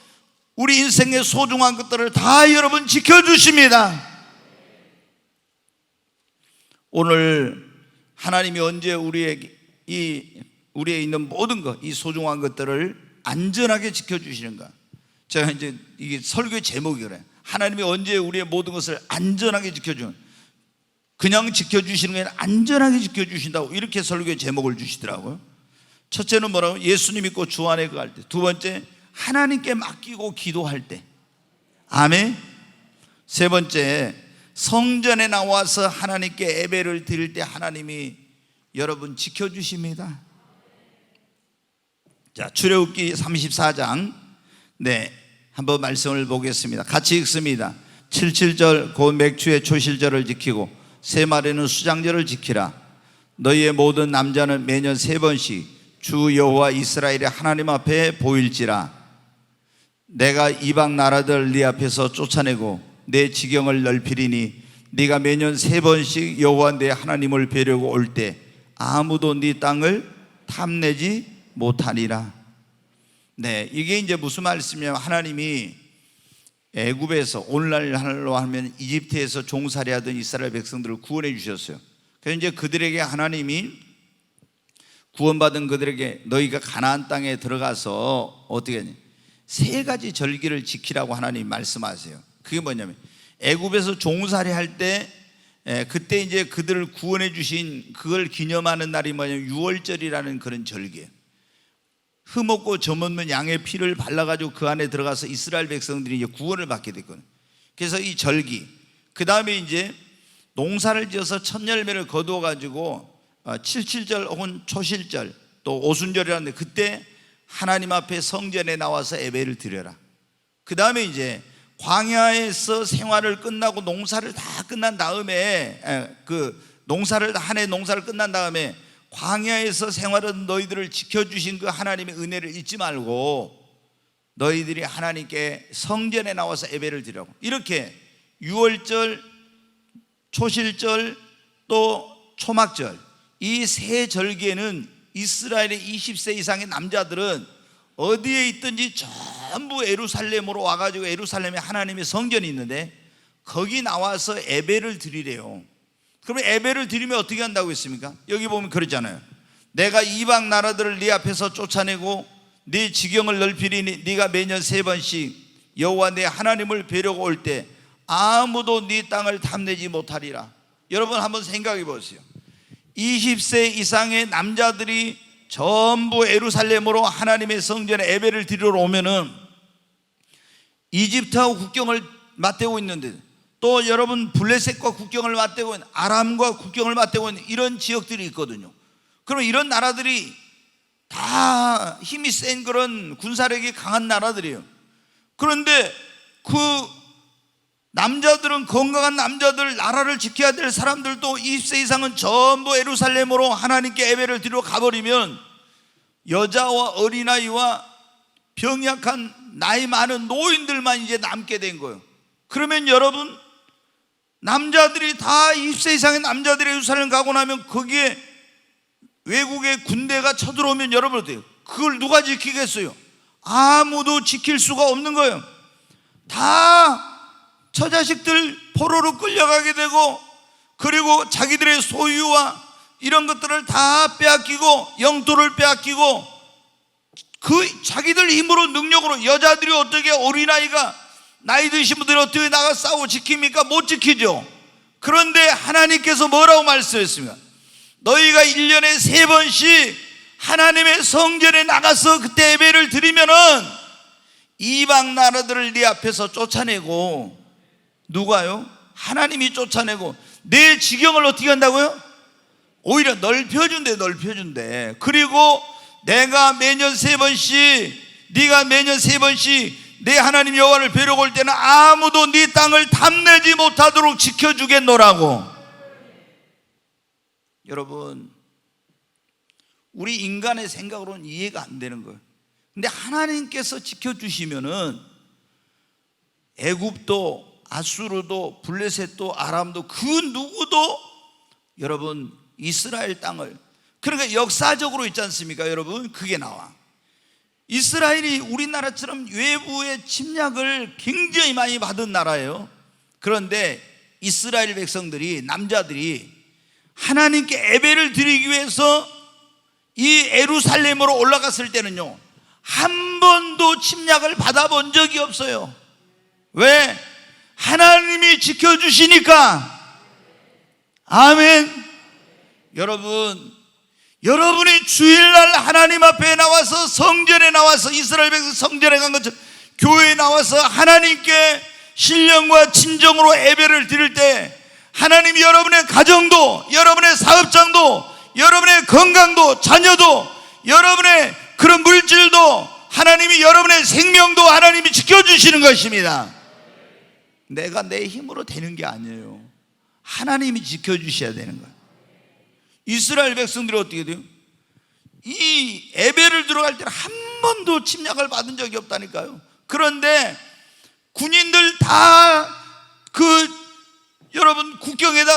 우리 인생의 소중한 것들을 다 여러분 지켜주십니다. 오늘 하나님이 언제 우리에게 이 우리에 있는 모든 것, 이 소중한 것들을 안전하게 지켜주시는가. 제가 이제 이게 설교의 제목이 그래요. 하나님이 언제 우리의 모든 것을 안전하게 지켜주는, 그냥 지켜주시는 게 아니라 안전하게 지켜주신다고, 이렇게 설교의 제목을 주시더라고요. 첫째는 뭐라고? 예수님 믿고 주 안에 거할 때. 두 번째, 하나님께 맡기고 기도할 때. 아멘. 세 번째, 성전에 나와서 하나님께 예배를 드릴 때 하나님이 여러분 지켜주십니다. 자, 출애굽기 34장 한번 말씀을 보겠습니다. 같이 읽습니다. 77절 곧 맥주의 초실절을 지키고 세 마리는 수장절을 지키라. 너희의 모든 남자는 매년 3번씩 주 여호와 이스라엘의 하나님 앞에 보일지라. 내가 이방 나라들 네 앞에서 쫓아내고 내 지경을 넓히리니 네가 매년 3번씩 여호와 내 하나님을 뵈려고 올 때 아무도 네 땅을 탐내지 못하리라. 이게 이제 무슨 말씀이냐면, 하나님이 애굽에서, 오늘날로 하면 이집트에서 종살이하던 이스라엘 백성들을 구원해 주셨어요. 그래서 이제 그들에게 하나님이, 구원받은 그들에게 너희가 가나안 땅에 들어가서 어떻게 하냐, 3가지 절기를 지키라고 하나님이 말씀하세요. 그게 뭐냐면, 애굽에서 종살이 할 때 그때 이제 그들을 구원해 주신 그걸 기념하는 날이 뭐냐면 유월절이라는 그런 절기예요. 흠없고 점없는 양의 피를 발라가지고 그 안에 들어가서 이스라엘 백성들이 이제 구원을 받게 됐거든요. 그래서 이 절기, 그 다음에 이제 농사를 지어서 첫 열매를 거두어가지고 77절 혹은 초실절, 또 오순절이라는데 그때 하나님 앞에 성전에 나와서 예배를 드려라. 그 다음에 이제 광야에서 생활을 끝나고 농사를 다 끝난 다음에, 한 해 농사를 끝난 다음에 광야에서 생활한 너희들을 지켜주신 그 하나님의 은혜를 잊지 말고 너희들이 하나님께 성전에 나와서 예배를 드리라고. 이렇게 유월절, 초실절, 또 초막절, 이 3절기에는 이스라엘의 20세 이상의 남자들은 어디에 있든지 전부 예루살렘으로 와가지고, 예루살렘에 하나님의 성전이 있는데 거기 나와서 예배를 드리래요. 그러면 예배를 드리면 어떻게 한다고 했습니까? 여기 보면 그러잖아요. 내가 이방 나라들을 네 앞에서 쫓아내고 네 지경을 넓히리니 네가 매년 3번씩 여호와 내 하나님을 뵈려고 올 때 아무도 네 땅을 탐내지 못하리라. 여러분 한번 생각해 보세요. 20세 이상의 남자들이 전부 예루살렘으로 하나님의 성전에 예배를 드리러 오면은 이집트하고 국경을 맞대고 있는데, 또 여러분 블레셋과 국경을 맞대고 있는, 아람과 국경을 맞대고 있는 이런 지역들이 있거든요. 그럼 이런 나라들이 다 힘이 센 그런 군사력이 강한 나라들이에요. 그런데 그 남자들은, 건강한 남자들, 나라를 지켜야 될 사람들도 20세 이상은 전부 예루살렘으로 하나님께 예배를 드리러 가버리면 여자와 어린아이와 병약한 나이 많은 노인들만 이제 남게 된 거예요. 그러면 여러분, 남자들이 다 20세 이상의 남자들이 예루살렘 가고 나면 거기에 외국의 군대가 쳐들어오면 여러분 어때요? 그걸 누가 지키겠어요? 아무도 지킬 수가 없는 거예요. 다 처자식들 포로로 끌려가게 되고, 그리고 자기들의 소유와 이런 것들을 다 빼앗기고, 영토를 빼앗기고, 그 자기들 힘으로, 능력으로, 여자들이 어떻게, 어린아이가, 나이 드신 분들이 어떻게 나가 싸우고 지킵니까? 못 지키죠. 그런데 하나님께서 뭐라고 말씀했습니까? 너희가 1년에 3번씩 하나님의 성전에 나가서 그때 예배를 드리면은 이방 나라들을 네 앞에서 쫓아내고, 누가요? 하나님이 쫓아내고 내 지경을 어떻게 한다고요? 오히려 넓혀준대. 그리고 내가 매년 3번씩, 네가 매년 3번씩 내 하나님 여호와를 뵈려고 올 때는 아무도 네 땅을 탐내지 못하도록 지켜주겠노라고. 여러분, 우리 인간의 생각으로는 이해가 안 되는 거예요. 근데 하나님께서 지켜주시면은 애굽도, 아수르도, 블레셋도, 아람도, 그 누구도 여러분 이스라엘 땅을, 그러니까 역사적으로 있지 않습니까? 여러분, 그게 나와. 이스라엘이 우리나라처럼 외부의 침략을 굉장히 많이 받은 나라예요. 그런데 이스라엘 백성들이, 남자들이 하나님께 예배를 드리기 위해서 이 예루살렘으로 올라갔을 때는요, 한 번도 침략을 받아본 적이 없어요. 왜? 하나님이 지켜주시니까. 아멘. 여러분, 여러분이 주일날 하나님 앞에 나와서, 성전에 나와서, 이스라엘 백성 성전에 간 것처럼 교회에 나와서 하나님께 신령과 진정으로 예배를 드릴 때, 하나님이 여러분의 가정도, 여러분의 사업장도, 여러분의 건강도, 자녀도, 여러분의 그런 물질도, 하나님이 여러분의 생명도 하나님이 지켜주시는 것입니다. 내가 내 힘으로 되는 게 아니에요. 하나님이 지켜주셔야 되는 거예요. 이스라엘 백성들이 어떻게 돼요? 이 예배를 들어갈 때는 한 번도 침략을 받은 적이 없다니까요. 그런데 군인들 다 여러분 국경에다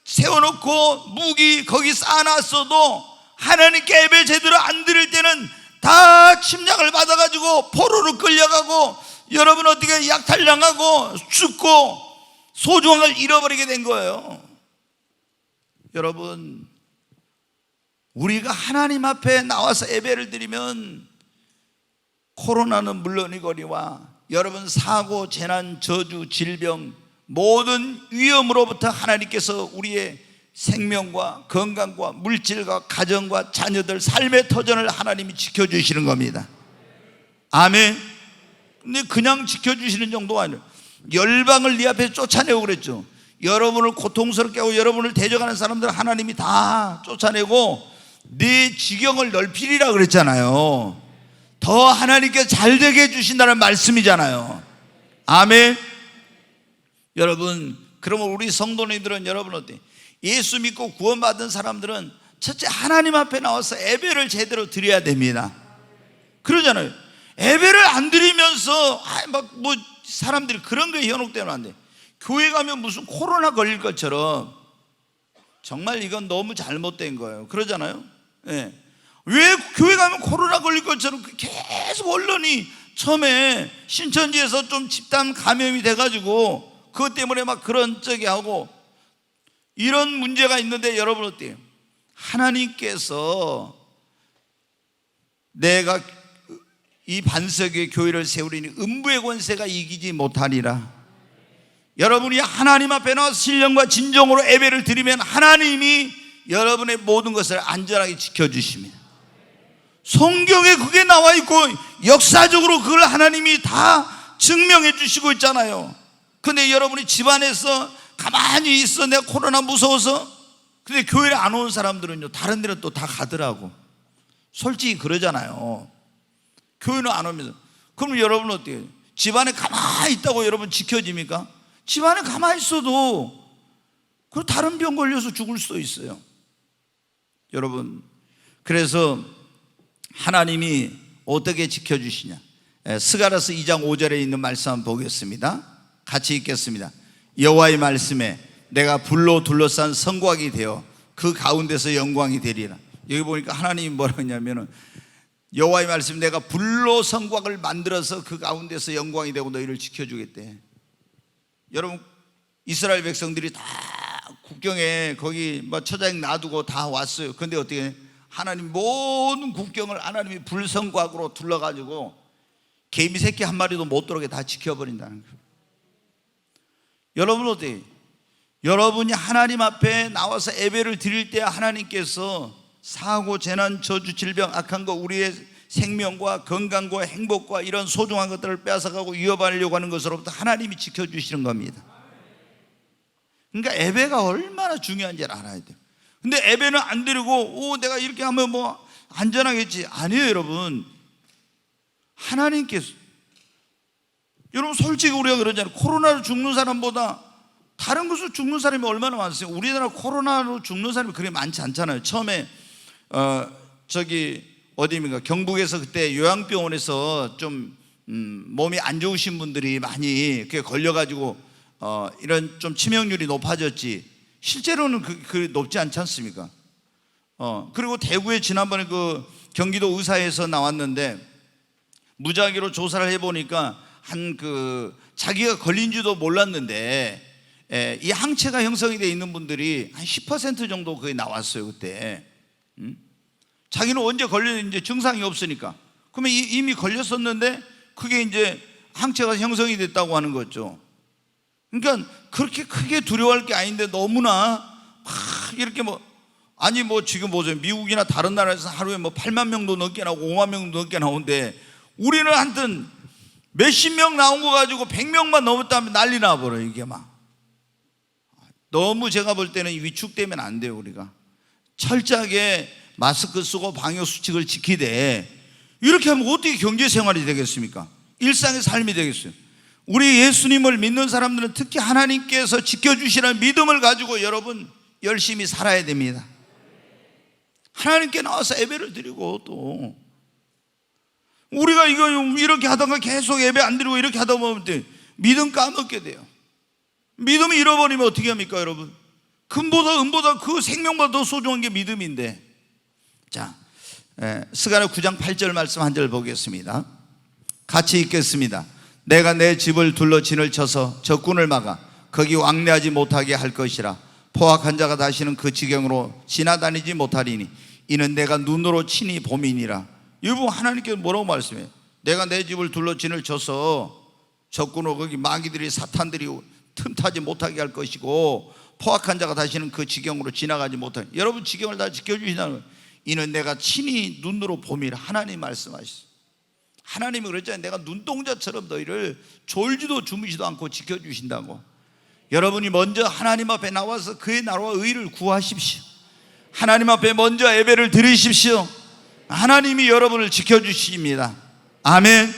세워놓고 무기 거기 쌓아놨어도 하나님께 예배 제대로 안 드릴 때는 다 침략을 받아가지고 포로로 끌려가고, 여러분 어떻게 약탈당하고 죽고 소중한 걸 잃어버리게 된 거예요. 여러분, 우리가 하나님 앞에 나와서 예배를 드리면 코로나는 물론이거니와 여러분 사고, 재난, 저주, 질병, 모든 위험으로부터 하나님께서 우리의 생명과 건강과 물질과 가정과 자녀들, 삶의 터전을 하나님이 지켜주시는 겁니다. 아멘. 근데 그냥 지켜주시는 정도가 아니에요. 열방을 네 앞에 쫓아내고 그랬죠. 여러분을 고통스럽게 하고 여러분을 대적하는 사람들 하나님이 다 쫓아내고 네 지경을 넓히리라 그랬잖아요. 더 하나님께 잘되게 해주신다는 말씀이잖아요. 아멘. 여러분, 그러면 우리 성도님들은, 여러분 어때? 예수 믿고 구원받은 사람들은 첫째 하나님 앞에 나와서 예배를 제대로 드려야 됩니다. 그러잖아요. 예배를 안 드리면서 사람들이 그런 거에 현혹되면 안 돼. 교회 가면 무슨 코로나 걸릴 것처럼, 정말 이건 너무 잘못된 거예요. 그러잖아요. 예. 왜 교회 가면 코로나 걸릴 것처럼 계속 언론이 처음에 신천지에서 좀 집단 감염이 돼가지고 그것 때문에 막 그런 저기 하고 이런 문제가 있는데, 여러분 어때요? 하나님께서 내가 이 반석의 교회를 세우리니 음부의 권세가 이기지 못하리라. 여러분이 하나님 앞에 나와서 신령과 진정으로 예배를 드리면 하나님이 여러분의 모든 것을 안전하게 지켜주십니다. 성경에 그게 나와 있고 역사적으로 그걸 하나님이 다 증명해 주시고 있잖아요. 근데 여러분이 집안에서 가만히 있어, 내가 코로나 무서워서. 근데 교회를 안 오는 사람들은요, 다른 데는 또 다 가더라고. 솔직히 그러잖아요. 교회는 안 오면서. 그럼 여러분 어때요? 집안에 가만히 있다고 여러분 지켜집니까? 집안에 가만히 있어도 그 다른 병 걸려서 죽을 수도 있어요. 여러분, 그래서 하나님이 어떻게 지켜주시냐? 스가랴서 2장 5절에 있는 말씀 한번 보겠습니다. 같이 읽겠습니다. 여호와의 말씀에 내가 불로 둘러싼 성곽이 되어 그 가운데서 영광이 되리라. 여기 보니까 하나님이 뭐라고 했냐면은, 여호와의 말씀, 내가 불로 성곽을 만들어서 그 가운데서 영광이 되고 너희를 지켜주겠대. 여러분, 이스라엘 백성들이 다 국경에 거기 처자식 놔두고 다 왔어요. 근데 어떻게 하나님 모든 국경을 하나님이 불성곽으로 둘러가지고 개미 새끼 한 마리도 못 들어오게 다 지켜버린다는 거예요. 여러분 어때요? 여러분이 하나님 앞에 나와서 예배를 드릴 때 하나님께서 사고, 재난, 저주, 질병, 악한 거, 우리의 생명과 건강과 행복과 이런 소중한 것들을 빼앗아가고 위협하려고 하는 것으로부터 하나님이 지켜주시는 겁니다. 그러니까 예배가 얼마나 중요한지를 알아야 돼요. 근데 예배는 안 드리고 내가 이렇게 하면 뭐 안전하겠지. 아니에요. 여러분, 하나님께서, 여러분 솔직히 우리가 그러잖아요. 코로나로 죽는 사람보다 다른 것으로 죽는 사람이 얼마나 많으세요? 우리나라 코로나로 죽는 사람이 그렇게 많지 않잖아요. 처음에 어디입니까? 경북에서 그때 요양병원에서 좀 몸이 안 좋으신 분들이 많이 걸려가지고 이런 좀 치명률이 높아졌지. 실제로는 그 높지 않지 않습니까? 그리고 대구에 지난번에 그 경기도 의사에서 나왔는데 무작위로 조사를 해보니까 자기가 걸린지도 몰랐는데 이 항체가 형성이 되어 있는 분들이 한 10% 정도 거의 나왔어요 그때. 자기는 언제 걸렸는지 증상이 없으니까. 그러면 이미 걸렸었는데 그게 이제 항체가 형성이 됐다고 하는 거죠. 그러니까 그렇게 크게 두려워할 게 아닌데 너무나 막 이렇게 아니 지금 보세요. 미국이나 다른 나라에서 하루에 8만 명도 넘게 나오고 5만 명도 넘게 나오는데 우리는 한튼 몇십 명 나온 거 가지고 100명만 넘었다면 난리 나버려요. 이게 막 너무 제가 볼 때는 위축되면 안 돼요. 우리가 철저하게 마스크 쓰고 방역 수칙을 지키되 이렇게 하면 어떻게 경제 생활이 되겠습니까? 일상의 삶이 되겠어요? 우리 예수님을 믿는 사람들은 특히 하나님께서 지켜주시는 믿음을 가지고 여러분 열심히 살아야 됩니다. 하나님께 나와서 예배를 드리고 또 우리가 이거 이렇게 하다가 계속 예배 안 드리고 이렇게 하다 보면 믿음 까먹게 돼요. 믿음을 잃어버리면 어떻게 합니까 여러분? 금보다 은보다 그 생명보다 더 소중한 게 믿음인데. 자, 스가랴 9장 8절 말씀 한 절 보겠습니다. 같이 읽겠습니다. 내가 내 집을 둘러 진을 쳐서 적군을 막아 거기 왕래하지 못하게 할 것이라. 포악한 자가 다시는 그 지경으로 지나다니지 못하리니 이는 내가 눈으로 친히 봄이니라. 여러분 하나님께서 뭐라고 말씀해요? 내가 내 집을 둘러 진을 쳐서 적군으로 거기 마귀들이 사탄들이 틈타지 못하게 할 것이고 포악한 자가 다시는 그 지경으로 지나가지 못하게. 여러분 지경을 다 지켜주신다는 거예요. 이는 내가 친히 눈으로 봄이라. 하나님 말씀하셨어요. 하나님이 그랬잖아요. 내가 눈동자처럼 너희를 졸지도 주무시도 않고 지켜주신다고. 여러분이 먼저 하나님 앞에 나와서 그의 나라와 의를 구하십시오. 하나님 앞에 먼저 예배를 드리십시오. 하나님이 여러분을 지켜주십니다. 아멘.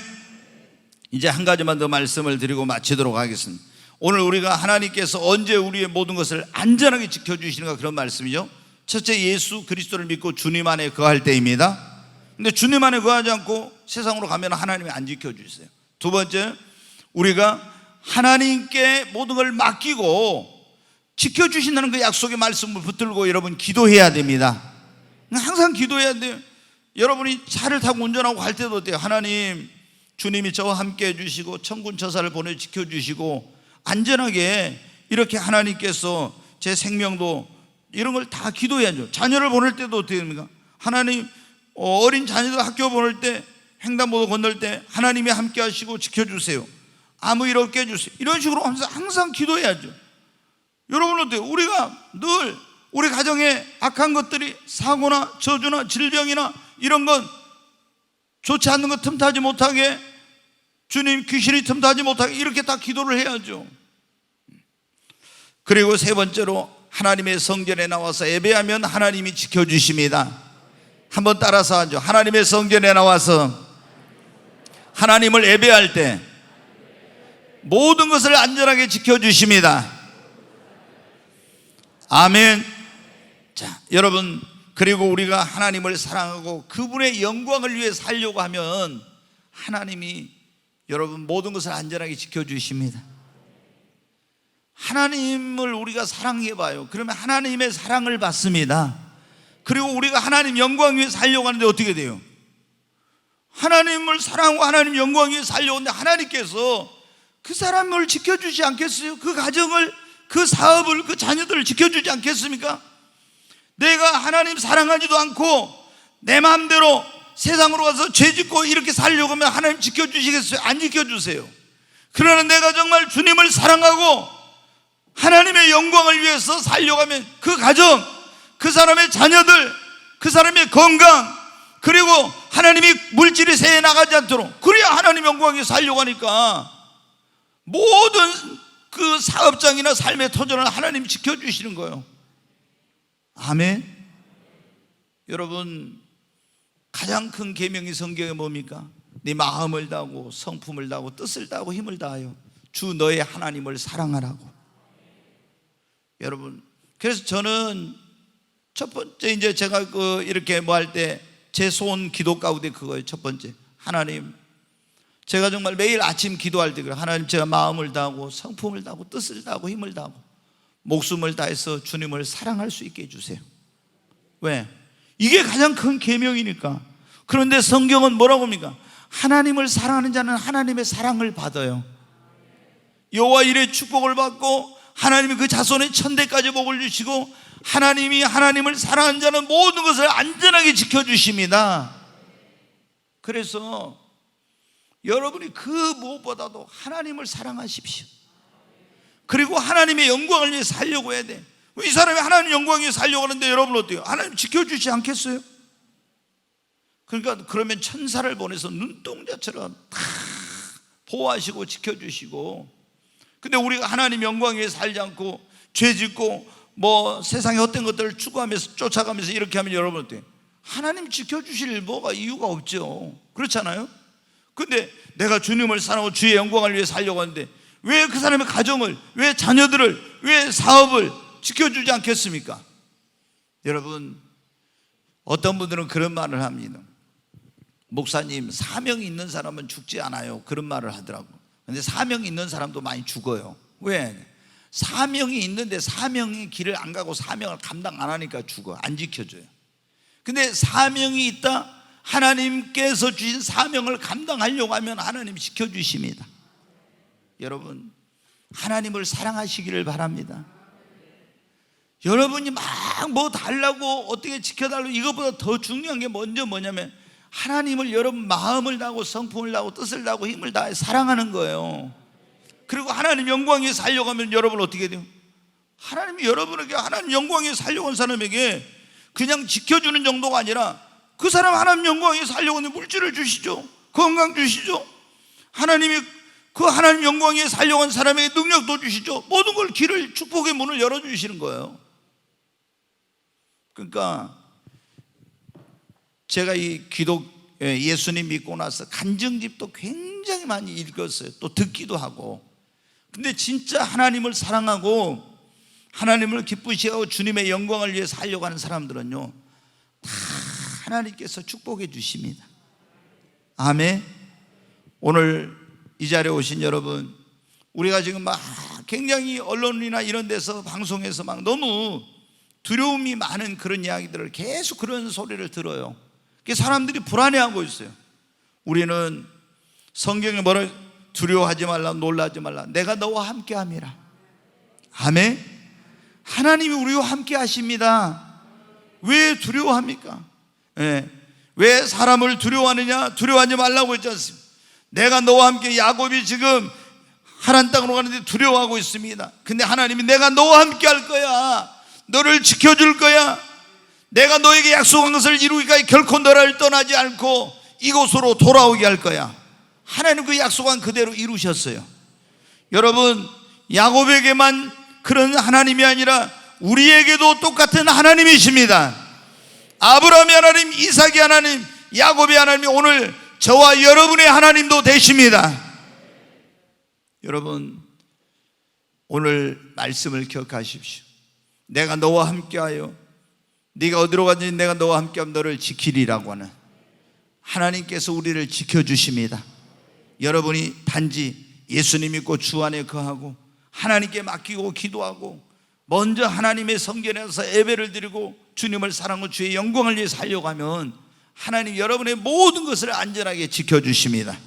이제 한 가지만 더 말씀을 드리고 마치도록 하겠습니다. 오늘 우리가 하나님께서 언제 우리의 모든 것을 안전하게 지켜주시는가, 그런 말씀이죠. 첫째, 예수 그리스도를 믿고 주님 안에 거할 때입니다. 근데 주님 안에 거하지 않고 세상으로 가면 하나님이 안 지켜주세요. 두 번째, 우리가 하나님께 모든 걸 맡기고 지켜주신다는 그 약속의 말씀을 붙들고 여러분 기도해야 됩니다. 항상 기도해야 돼요. 여러분이 차를 타고 운전하고 갈 때도 어때요? 하나님, 주님이 저와 함께 해주시고 천군 천사를 보내 지켜주시고 안전하게 이렇게 하나님께서 제 생명도 이런 걸 다 기도해야죠. 자녀를 보낼 때도 어떻게 됩니까? 하나님, 어린 자녀들 학교 보낼 때, 횡단보도 건널 때 하나님이 함께 하시고 지켜주세요. 아무 일 없게 해주세요. 이런 식으로 항상 기도해야죠. 여러분 어때요? 우리가 늘 우리 가정에 악한 것들이 사고나 저주나 질병이나 이런 건 좋지 않는 것 틈타지 못하게, 주님 귀신이 틈타지 못하게 이렇게 다 기도를 해야죠. 그리고 세 번째로 하나님의 성전에 나와서 예배하면 하나님이 지켜주십니다. 한번 따라서 하죠. 하나님의 성전에 나와서 하나님을 예배할 때 모든 것을 안전하게 지켜주십니다. 아멘. 자, 여러분, 그리고 우리가 하나님을 사랑하고 그분의 영광을 위해 살려고 하면 하나님이 여러분 모든 것을 안전하게 지켜주십니다. 하나님을 우리가 사랑해 봐요. 그러면 하나님의 사랑을 받습니다. 그리고 우리가 하나님 영광 위해 살려고 하는데 어떻게 돼요? 하나님을 사랑하고 하나님 영광 위해 살려고 하는데 하나님께서 그 사람을 지켜주지 않겠어요? 그 가정을, 그 사업을, 그 자녀들을 지켜주지 않겠습니까? 내가 하나님 사랑하지도 않고 내 마음대로 세상으로 가서 죄 짓고 이렇게 살려고 하면 하나님 지켜주시겠어요? 안 지켜주세요. 그러나 내가 정말 주님을 사랑하고 하나님의 영광을 위해서 살려고 하면 그 가정, 그 사람의 자녀들, 그 사람의 건강, 그리고 하나님이 물질이 새해 나가지 않도록, 그래야 하나님 영광 위해서 살려고 하니까 모든 그 사업장이나 삶의 터전을 하나님이 지켜주시는 거예요. 아멘. 여러분, 가장 큰 계명이 성경에 뭡니까? 네 마음을 다하고 성품을 다하고 뜻을 다하고 힘을 다하여 주 너의 하나님을 사랑하라고. 여러분, 그래서 저는 첫 번째 이제 제가 이렇게 뭐 할 때 제 소원 기도 가운데 그거예요. 첫 번째, 하나님, 제가 정말 매일 아침 기도할 때 그래요. 하나님, 제가 마음을 다하고 성품을 다하고 뜻을 다하고 힘을 다하고 목숨을 다해서 주님을 사랑할 수 있게 해주세요. 왜? 이게 가장 큰 계명이니까. 그런데 성경은 뭐라고 합니까? 하나님을 사랑하는 자는 하나님의 사랑을 받아요. 여호와 이레 축복을 받고 하나님이 그 자손의 천대까지 복을 주시고 하나님이 하나님을 사랑하는 자는 모든 것을 안전하게 지켜주십니다. 그래서 여러분이 그 무엇보다도 하나님을 사랑하십시오. 그리고 하나님의 영광을 위해 살려고 해야 돼. 이 사람이 하나님 영광을 위해 살려고 하는데 여러분 어때요? 하나님 지켜주지 않겠어요? 그러니까 그러면 천사를 보내서 눈동자처럼 다 보호하시고 지켜주시고, 근데 우리가 하나님 영광 위해 살지 않고 죄 짓고 뭐 세상의 헛된 것들을 추구하면서 쫓아가면서 이렇게 하면 여러분 어때요? 하나님 지켜주실 뭐가 이유가 없죠. 그렇잖아요? 근데 내가 주님을 사랑하고 주의 영광을 위해 살려고 하는데 왜 그 사람의 가정을, 왜 자녀들을, 왜 사업을 지켜주지 않겠습니까? 여러분, 어떤 분들은 그런 말을 합니다. 목사님, 사명이 있는 사람은 죽지 않아요. 그런 말을 하더라고. 근데 사명이 있는 사람도 많이 죽어요. 왜? 사명이 있는데 사명의 길을 안 가고 사명을 감당 안 하니까 죽어. 안 지켜줘요. 근데 사명이 있다, 하나님께서 주신 사명을 감당하려고 하면 하나님 지켜주십니다. 여러분, 하나님을 사랑하시기를 바랍니다. 여러분이 막 뭐 달라고 어떻게 지켜달라고, 이것보다 더 중요한 게 먼저 뭐냐면 하나님을 여러분 마음을 다하고 성품을 다하고 뜻을 다하고 힘을 다해 사랑하는 거예요. 그리고 하나님 영광에 살려고 하면 여러분 어떻게 돼요? 하나님이 여러분에게, 하나님 영광에 살려고 한 사람에게 그냥 지켜주는 정도가 아니라 그 사람 하나님 영광에 살려고 하는 물질을 주시죠. 건강 주시죠. 하나님이 그 하나님 영광에 살려고 한 사람에게 능력도 주시죠. 모든 걸, 길을, 축복의 문을 열어주시는 거예요. 그러니까 제가 이 예수님 믿고 나서 간증집도 굉장히 많이 읽었어요. 또 듣기도 하고. 근데 진짜 하나님을 사랑하고 하나님을 기쁘시게 하고 주님의 영광을 위해 살려고 하는 사람들은요, 다 하나님께서 축복해 주십니다. 아멘. 오늘 이 자리에 오신 여러분, 우리가 지금 막 굉장히 언론이나 이런 데서 방송에서 막 너무 두려움이 많은 그런 이야기들을 계속 그런 소리를 들어요. 사람들이 불안해하고 있어요. 우리는 성경에 뭐라, 두려워하지 말라, 놀라지 말라, 내가 너와 함께 함이라. 아멘. 하나님이 우리와 함께 하십니다. 왜 두려워합니까? 왜 사람을 두려워하느냐? 두려워하지 말라고 했지 않습니까? 내가 너와 함께, 야곱이 지금 하란 땅으로 가는데 두려워하고 있습니다. 근데 하나님이 내가 너와 함께 할 거야, 너를 지켜줄 거야, 내가 너에게 약속한 것을 이루기까지 결코 너를 떠나지 않고 이곳으로 돌아오게 할 거야. 하나님 그 약속한 그대로 이루셨어요. 여러분, 야곱에게만 그런 하나님이 아니라 우리에게도 똑같은 하나님이십니다. 아브라함의 하나님, 이삭의 하나님, 야곱의 하나님이 오늘 저와 여러분의 하나님도 되십니다. 여러분, 오늘 말씀을 기억하십시오. 내가 너와 함께하여 네가 어디로 가든지 내가 너와 함께하면 너를 지키리라고 하는 하나님께서 우리를 지켜주십니다. 여러분이 단지 예수님 믿고 주 안에 거하고 하나님께 맡기고 기도하고 먼저 하나님의 성전에 가서 예배를 드리고 주님을 사랑하고 주의 영광을 위해 살려고 하면 하나님 여러분의 모든 것을 안전하게 지켜주십니다.